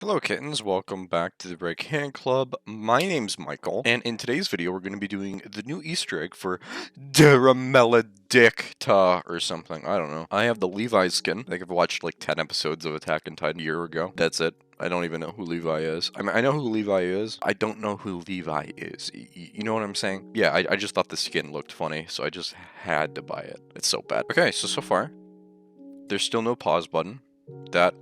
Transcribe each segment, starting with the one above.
Hello kittens, welcome back to the Break Hand Club. My name's Michael, and in today's video we're going to be doing the new Easter egg for Terra Maledicta or something, I don't know. I have the Levi skin. I think I've watched like 10 episodes of Attack on Titan a year ago. That's it. I don't even know who Levi is. I mean, I know who Levi is. I don't know who Levi is. You know what I'm saying? Yeah, I just thought the skin looked funny, so I just had to buy it. It's so bad. Okay, so far, there's still no pause button. That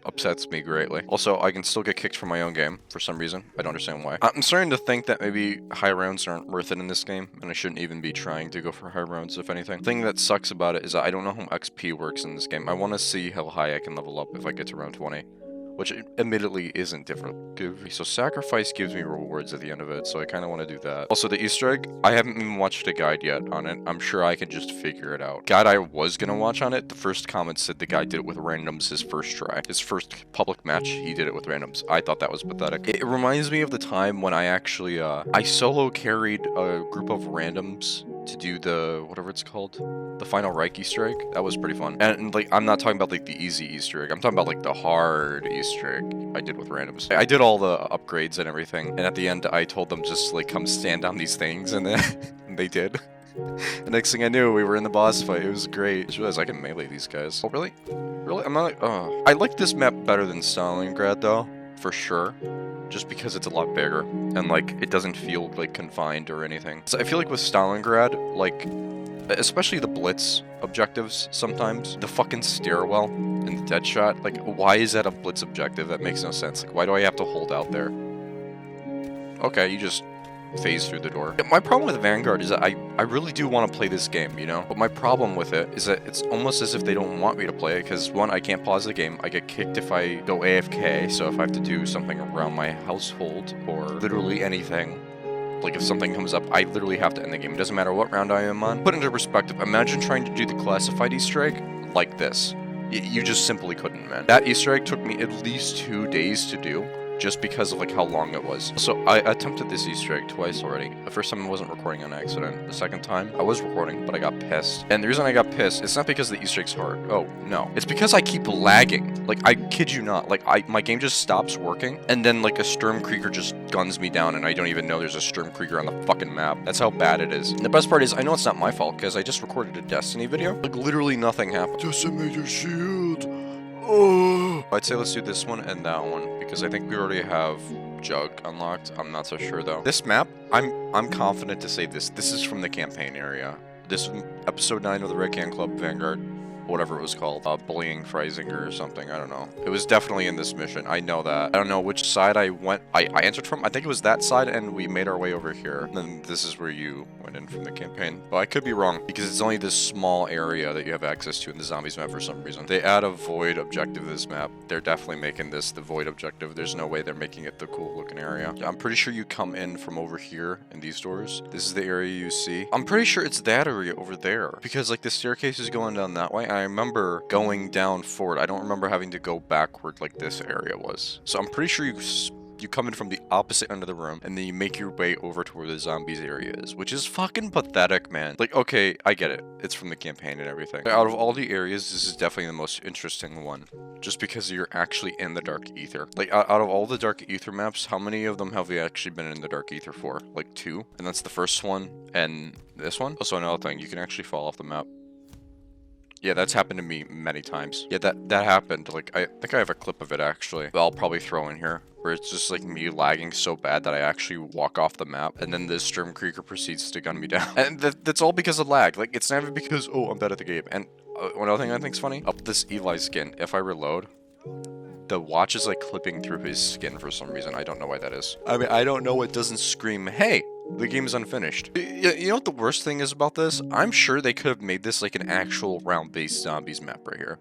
upsets me greatly. Also, I can still get kicked from my own game for some reason. I don't understand why. I'm starting to think that maybe high rounds aren't worth it in this game, and I shouldn't even be trying to go for high rounds, if anything. The thing that sucks about it is that I don't know how XP works in this game. I want to see how high I can level up if I get to round 20. Which admittedly isn't different. So sacrifice gives me rewards at the end of it, so I kind of want to do that. Also, the Easter egg, I haven't even watched a guide yet on it. I'm sure I can just figure it out. Guide I was going to watch on it, the first comment said the guy did it with randoms his first try. His first public match, he did it with randoms. I thought that was pathetic. It reminds me of the time when I actually, I solo carried a group of randoms to do the, whatever it's called, the final Reich Easter egg. That was pretty fun. And like, I'm not talking about like the easy Easter egg. I'm talking about like the hard Easter egg I did with randoms. I did all the upgrades and everything. And at the end, I told them just like come stand on these things, and then and they did. The next thing I knew, we were in the boss fight. It was great. I just realized I can melee these guys. Oh, really? Really? I'm not like, oh. I like this map better than Stalingrad though, for sure. Just because it's a lot bigger and like it doesn't feel like confined or anything. So I feel like with Stalingrad, like especially the blitz objectives sometimes, the fucking stairwell and the dead shot, like why is that a blitz objective? That makes no sense. Like why do I have to hold out there? Okay, you just phase through the door. My problem with Vanguard is that I really do want to play this game, you know? But my problem with it is that it's almost as if they don't want me to play it, because one, I can't pause the game, I get kicked if I go AFK, so if I have to do something around my household, or literally anything, like if something comes up, I literally have to end the game. It doesn't matter what round I am on. Put into perspective, imagine trying to do the classified Easter egg like this. You just simply couldn't, man. That Easter egg took me at least 2 days to do, just because of like how long it was. So I attempted this Easter egg twice already. The first time I wasn't recording on accident. The second time I was recording, but I got pissed. And the reason I got pissed, it's not because the Easter egg's hard. Oh, no. It's because I keep lagging. Like, I kid you not. Like, my game just stops working, and then like a Sturmkrieger just guns me down, and I don't even know there's a Sturmkrieger on the fucking map. That's how bad it is. And the best part is, I know it's not my fault, because I just recorded a Destiny video. Like, literally nothing happened. Decimate your shield. Oh. I'd say let's do this one and that one, because I think we already have Jug unlocked. I'm not so sure though. This map, I'm confident to say this is from the campaign area. This is episode 9 of the Red Can Club Vanguard, whatever it was called, bullying Freisinger or something, I don't know. It was definitely in this mission, I know that. I don't know which side I went, I answered from, I think it was that side, and we made our way over here. And then this is where you went in from the campaign. But I could be wrong, because it's only this small area that you have access to in the zombies map for some reason. They add a void objective to this map. They're definitely making this the void objective. There's no way they're making it the cool looking area. I'm pretty sure you come in from over here in these doors. This is the area you see. I'm pretty sure it's that area over there, because like the staircase is going down that way. I remember going down forward. I don't remember having to go backward like this area was. So I'm pretty sure you come in from the opposite end of the room, and then you make your way over to where the zombies area is, which is fucking pathetic, man. Like, okay, I get it. It's from the campaign and everything. Out of all the areas, this is definitely the most interesting one, just because you're actually in the Dark Ether. Like, out of all the Dark Ether maps, how many of them have we actually been in the Dark Ether for? Like 2? And that's the first one, and this one? Also, another thing, you can actually fall off the map. Yeah, that's happened to me many times. Yeah, that happened. Like, I think I have a clip of it, actually, that I'll probably throw in here, where it's just, like, me lagging so bad that I actually walk off the map, and then this Sturmkrieger proceeds to gun me down. And that's all because of lag. Like, it's never because, oh, I'm bad at the game. And one other thing I think's funny, up this Eli skin, if I reload, the watch is, like, clipping through his skin for some reason. I don't know why that is. I mean, I don't know. It doesn't scream, hey, the game is unfinished. You know what the worst thing is about this? I'm sure they could have made this like an actual round-based zombies map right here.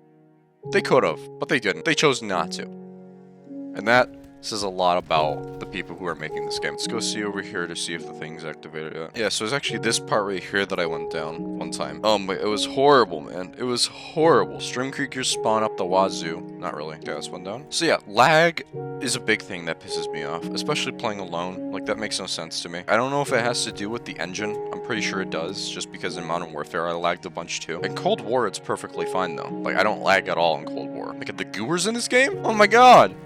They could have, but they didn't. They chose not to. And that says a lot about the people who are making this game. Let's go see over here to see if the thing's activated yet. Yeah, so it's actually this part right here that I went down one time. But it was horrible, man. It was horrible. Sturmkriegers spawn up the wazoo. Not really. Yeah, this one down. So yeah, lag is a big thing that pisses me off, especially playing alone. Like, that makes no sense to me. I don't know if it has to do with the engine. I'm pretty sure it does, just because in Modern Warfare I lagged a bunch too. In Cold War, it's perfectly fine though. Like, I don't lag at all in Cold War. Like, the goers in this game? Oh my god!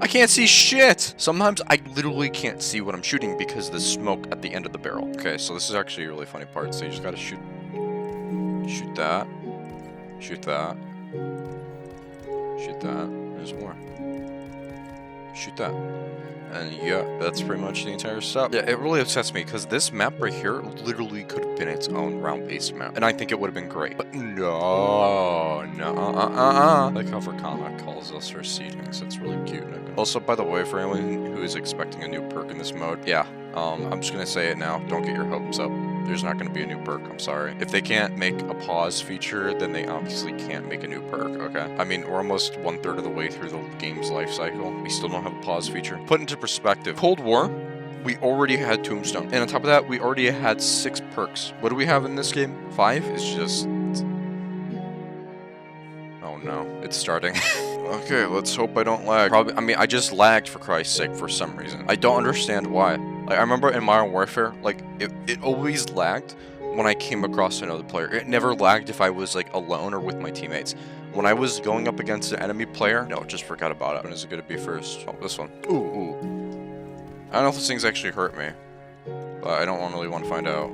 I can't see shit! Sometimes I literally can't see what I'm shooting because of the smoke at the end of the barrel. Okay, so this is actually a really funny part. So you just gotta shoot that. Shoot that. Shoot that. There's more. Shoot that. And yeah, that's pretty much the entire stuff. Yeah, it really upsets me because this map right here literally could have been its own round-based map. And I think it would have been great. But no, Like how Verkana calls us her seedings. It's really cute. Also, by the way, for anyone who is expecting a new perk in this mode, yeah, I'm just gonna say it now. Don't get your hopes up. There's not going to be a new perk, I'm sorry. If they can't make a pause feature, then they obviously can't make a new perk, okay? I mean, we're almost 1/3 of the way through the game's life cycle. We still don't have a pause feature. Put into perspective, Cold War, we already had Tombstone. And on top of that, we already had 6 perks. What do we have in this game? 5 is just... Oh no, it's starting. Okay, let's hope I don't lag. I mean, I just lagged for Christ's sake for some reason. I don't understand why. Like, I remember in Modern Warfare, like, it always lagged when I came across another player. It never lagged if I was, like, alone or with my teammates. When I was going up against an enemy player, no, just forgot about it. When is it going to be first? Oh, this one. Ooh. I don't know if this thing's actually hurt me, but I don't really want to find out.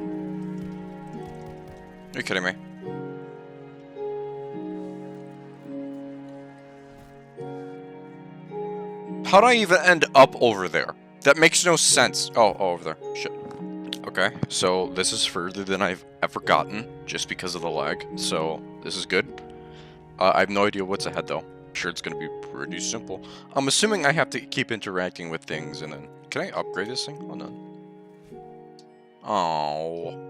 Are you kidding me? How'd I even end up over there? That makes no sense. Oh, over there. Shit. Okay, so this is further than I've ever gotten, just because of the lag. So, this is good. I have no idea what's ahead, though. I'm sure it's going to be pretty simple. I'm assuming I have to keep interacting with things, and then... Can I upgrade this thing? Hold on. Oh.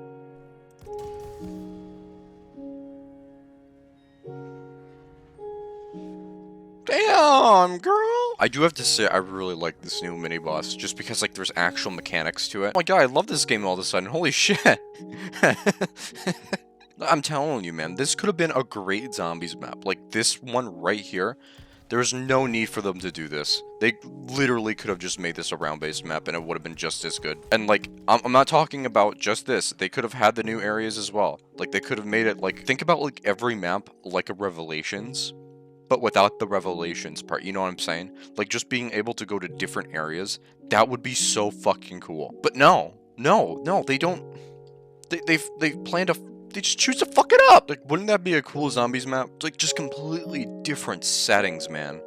Damn, girl! I do have to say, I really like this new mini-boss, just because, like, there's actual mechanics to it. Oh my god, I love this game all of a sudden. Holy shit! I'm telling you, man, this could have been a great zombies map. Like, this one right here, there's no need for them to do this. They literally could have just made this a round-based map, and it would have been just as good. And, like, I'm not talking about just this. They could have had the new areas as well. Like, they could have made it, like, think about, like, every map like a Revelations, but without the Revelations part, you know what I'm saying? Like, just being able to go to different areas, that would be so fucking cool. But no, they don't, they plan to, they just choose to fuck it up! Like, wouldn't that be a cool zombies map? Like, just completely different settings, man.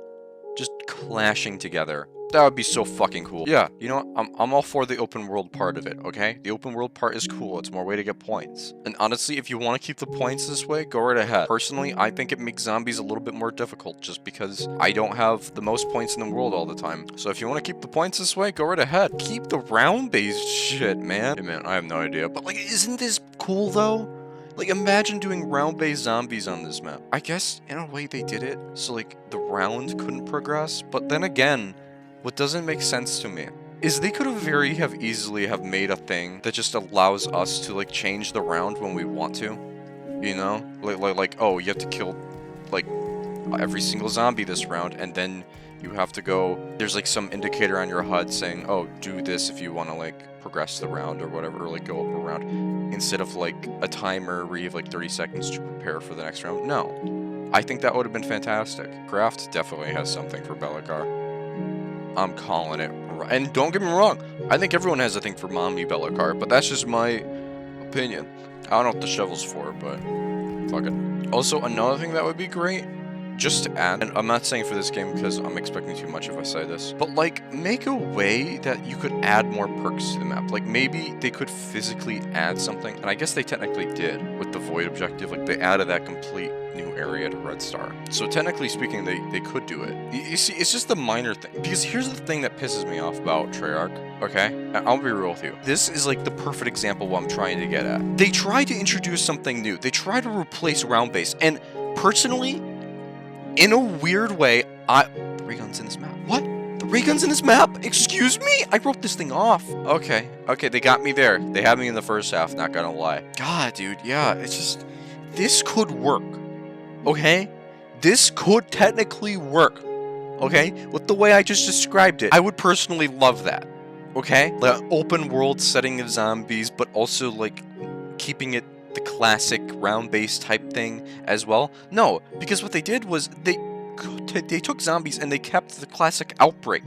Just clashing together. That would be so fucking cool. Yeah, you know what? I'm all for the open world part of it, okay? The open world part is cool. It's more way to get points. And honestly, if you want to keep the points this way, go right ahead. Personally, I think it makes zombies a little bit more difficult just because I don't have the most points in the world all the time. So if you want to keep the points this way, go right ahead. Keep the round-based shit, man. Hey, man, I have no idea. But, like, isn't this cool, though? Like, imagine doing round-based zombies on this map. I guess, in a way, they did it, so, like, the round couldn't progress. But then again, what doesn't make sense to me is they could have very easily have made a thing that just allows us to, like, change the round when we want to. You know? Like, oh, you have to kill, like, every single zombie this round, and then you have to go... There's, like, some indicator on your HUD saying, oh, do this if you want to, like, progress the round or whatever, or, like, go up a round. Instead of, like, a timer where you have, like, 30 seconds to prepare for the next round. No. I think that would have been fantastic. Craft definitely has something for Belikar. I'm calling it. And don't get me wrong, I think everyone has a thing for Mommy Belikar, but that's just my opinion. I don't know what the shovel's for, but fuck it. Also, another thing that would be great, just to add, and I'm not saying for this game because I'm expecting too much if I say this, but, like, make a way that you could add more perks to the map. Like, maybe they could physically add something, and I guess they technically did with the Void objective. Like, they added that complete new area to Red Star. So technically speaking, they could do it. You see, it's just the minor thing. Because here's the thing that pisses me off about Treyarch, okay? And I'll be real with you. This is, like, the perfect example of what I'm trying to get at. They tried to introduce something new. They tried to replace round base, and personally, in a weird way, the ray gun's in this map. What? The ray gun's in this map? Excuse me? I wrote this thing off. Okay, they got me there. They had me in the first half, not gonna lie. God, dude, yeah, it's just... This could work, okay? This could technically work, okay? With the way I just described it. I would personally love that, okay? The open world setting of zombies, but also, like, keeping it the classic round-based type thing as well. No, because what they did was they they took zombies and they kept the classic Outbreak.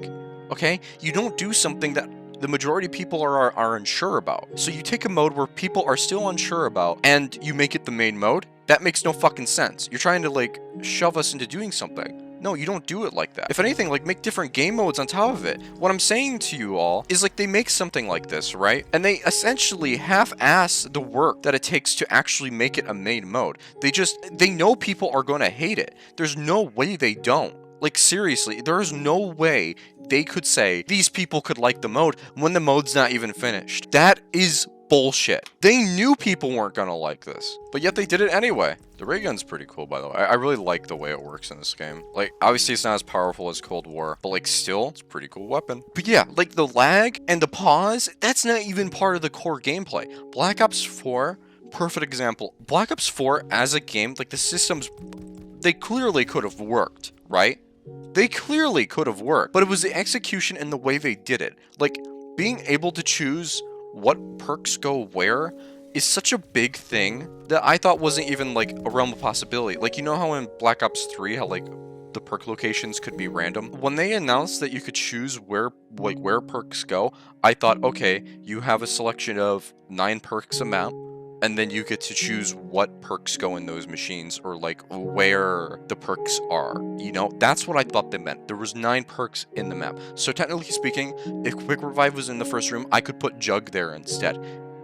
Okay, you don't do something that the majority of people are unsure about. So you take a mode where people are still unsure about and you make it the main mode. That makes no fucking sense. You're trying to like shove us into doing something. No, you don't do it like that. If anything, like make different game modes on top of it. What I'm saying to you all is like they make something like this, right? And they essentially half-ass the work that it takes to actually make it a main mode. They know people are going to hate it. There's no way they don't. Like seriously, there is no way they could say these people could like the mode when the mode's not even finished. That is bullshit. They knew people weren't gonna like this, but yet they did it anyway. The ray gun's pretty cool, by the way. I really like the way it works in this game. Like, obviously it's not as powerful as Cold War, but like still, it's a pretty cool weapon. But yeah, like the lag and the pause, that's not even part of the core gameplay. Black Ops 4, perfect example. Black Ops 4 as a game, like the systems, they clearly could have worked, right? They clearly could have worked, but it was the execution and the way they did it. Like, being able to choose what perks go where is such a big thing that I thought wasn't even, like, a realm of possibility. Like, you know how in Black Ops 3, how, like, the perk locations could be random? When they announced that you could choose where perks go, I thought, okay, you have a selection of 9 perks a map, and then you get to choose what perks go in those machines, or like where the perks are. You know, that's what I thought they meant. There was 9 perks in the map. So technically speaking, if Quick Revive was in the first room, I could put Jug there instead,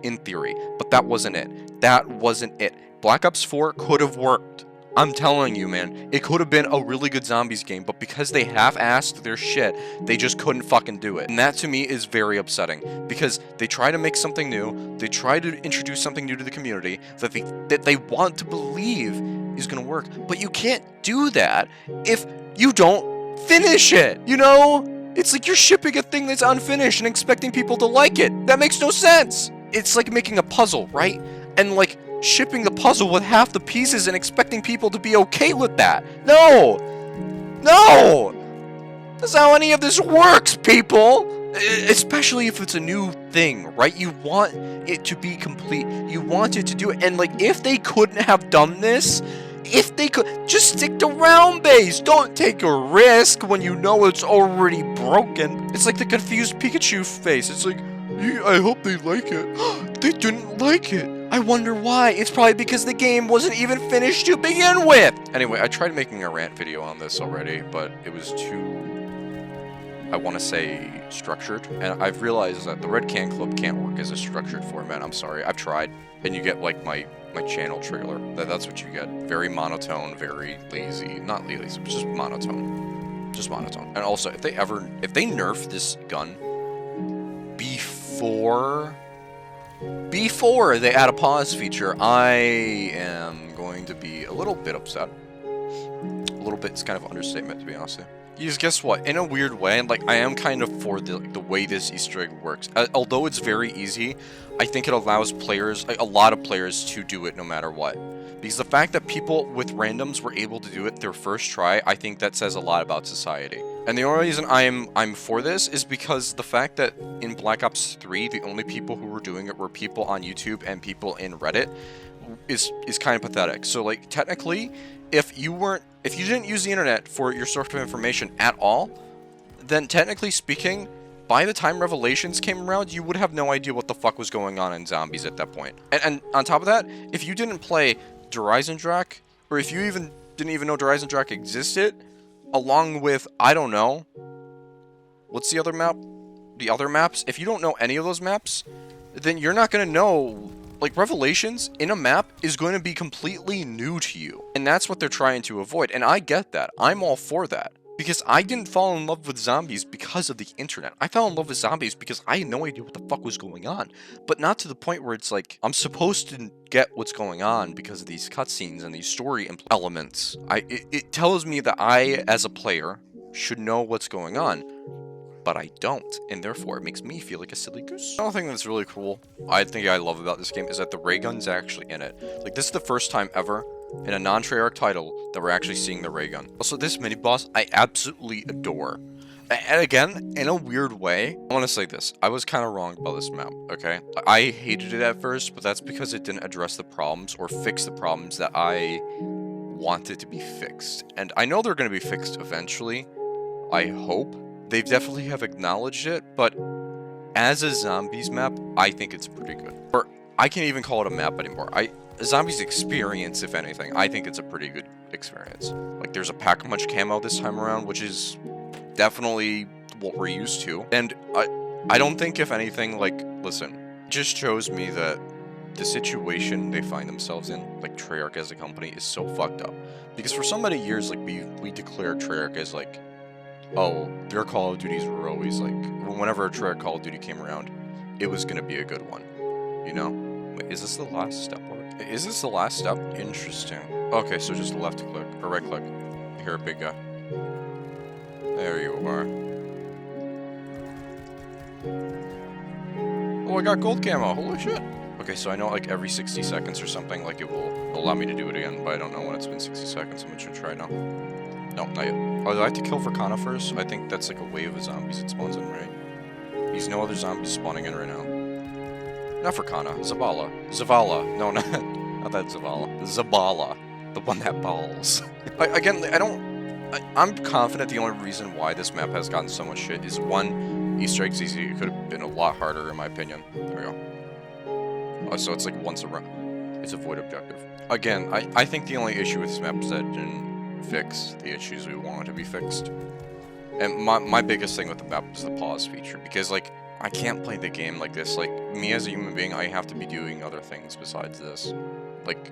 in theory. But that wasn't it. That wasn't it. Black Ops 4 could have worked. I'm telling you, man, it could have been a really good zombies game, but because they half-assed their shit, they just couldn't fucking do it. And that to me is very upsetting, because they try to make something new, they try to introduce something new to the community that they want to believe is gonna work, but you can't do that if you don't finish it, you know? It's like you're shipping a thing that's unfinished and expecting people to like it. That makes no sense. It's like making a puzzle, right? And like, shipping the puzzle with half the pieces and expecting people to be okay with that. No! No! That's how any of this works, people! Especially if it's a new thing, right? You want it to be complete. You want it to do it. And like, if they couldn't have done this, if they could, just stick to round base. Don't take a risk when you know it's already broken. It's like the confused Pikachu face. It's like, I hope they like it. They didn't like it. I wonder why. It's probably because the game wasn't even finished to begin with. Anyway, I tried making a rant video on this already, but it was too, I want to say, structured. And I've realized that the Red Can Club can't work as a structured format. I'm sorry. I've tried. And you get, like, my channel trailer. That's what you get. Very monotone, very lazy. Not lazy, but just monotone. Just monotone. And also, if they nerf this gun before they add a pause feature, I am going to be a little bit upset. A little bit is kind of an understatement, to be honest with you. Because guess what? In a weird way, like, I am kind of for the way this Easter egg works. Although it's very easy, I think it allows players, a lot of players, to do it no matter what. Because the fact that people with randoms were able to do it their first try, I think that says a lot about society. And the only reason I'm for this is because the fact that in Black Ops 3, the only people who were doing it were people on YouTube and people in Reddit is kind of pathetic. So, like, technically, if you didn't use the internet for your source of information at all, then technically speaking, by the time Revelations came around, you would have no idea what the fuck was going on in zombies at that point. And on top of that, if you didn't play Drak, or if you didn't even know Drak existed, along with, I don't know, what's the other map? The other maps? If you don't know any of those maps, then you're not going to know, like, Revelations in a map is going to be completely new to you. And that's what they're trying to avoid. And I get that. I'm all for that. Because I didn't fall in love with zombies because of the internet. I fell in love with zombies because I had no idea what the fuck was going on. But not to the point where it's like, I'm supposed to get what's going on because of these cutscenes and these story elements. It tells me that I, as a player, should know what's going on. But I don't, and therefore it makes me feel like a silly goose. Another thing that's really cool, I love about this game, is that the ray gun's actually in it. Like, this is the first time ever in a non-Treyarch title that we're actually seeing the ray gun. Also, this mini-boss, I absolutely adore. And again, in a weird way, I want to say this. I was kind of wrong about this map, okay? I hated it at first, but that's because it didn't address the problems or fix the problems that I want it to be fixed. And I know they're going to be fixed eventually. I hope. They definitely have acknowledged it, but as a zombies map, I think it's pretty good. Or I can't even call it a map anymore. A zombies experience, if anything, I think it's a pretty good experience. Like, there's a pack-a-punch camo this time around, which is definitely what we're used to. And I don't think, if anything, like, listen, it just shows me that the situation they find themselves in, like Treyarch as a company, is so fucked up. Because for so many years, like, we declared Treyarch as, like, oh, their Call of Duties were always, like, whenever a Treyarch Call of Duty came around, it was gonna be a good one, you know? Wait, is this the last step? Is this the last step? Interesting. Okay, so just left click, or right click. Here, big guy. There you are. Oh, I got gold camo, holy shit. Okay, so I know like every 60 seconds or something, like it will allow me to do it again, but I don't know when it's been 60 seconds. I'm gonna try now. No, not yet. Oh, do I have to kill Verkana first? I think that's like a wave of zombies it spawns in, right? There's no other zombies spawning in right now. Not Verkana, Zavala. Zavala. No, not that Zavala. Zabala. The one that balls. I'm confident the only reason why this map has gotten so much shit is, one, Easter eggs easy. It could have been a lot harder, in my opinion. There we go. Oh, so it's like once a run. It's a void objective. Again, I think the only issue with this map is that it didn't fix the issues we wanted to be fixed. And my biggest thing with the map is the pause feature, because, like, I can't play the game like this. Like, me as a human being, I have to be doing other things besides this. Like,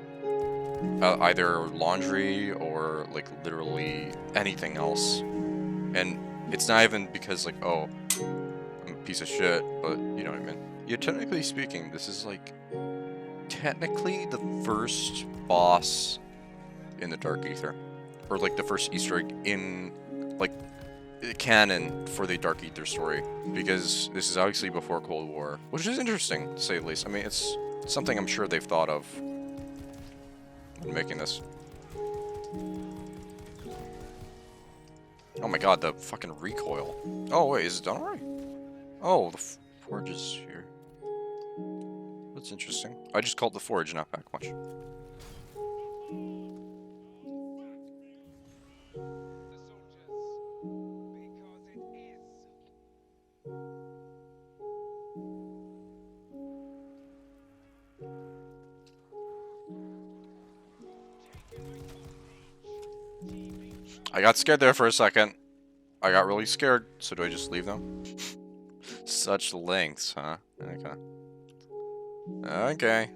either laundry or, like, literally anything else. And it's not even because, like, oh, I'm a piece of shit, but you know what I mean. Yeah, technically speaking, this is, like, technically the first boss in the Dark Aether. Or, like, the first Easter egg in, like, canon for the Dark Aether story. Because this is obviously before Cold War. Which is interesting, to say the least. I mean, it's something I'm sure they've thought of when making this. Oh my god, the fucking recoil. Oh, wait, is it done already? Oh, the forge is here. That's interesting. I just called the forge, not back much. I got scared there for a second. I got really scared, so do I just leave them? Such lengths, huh? Okay. Okay.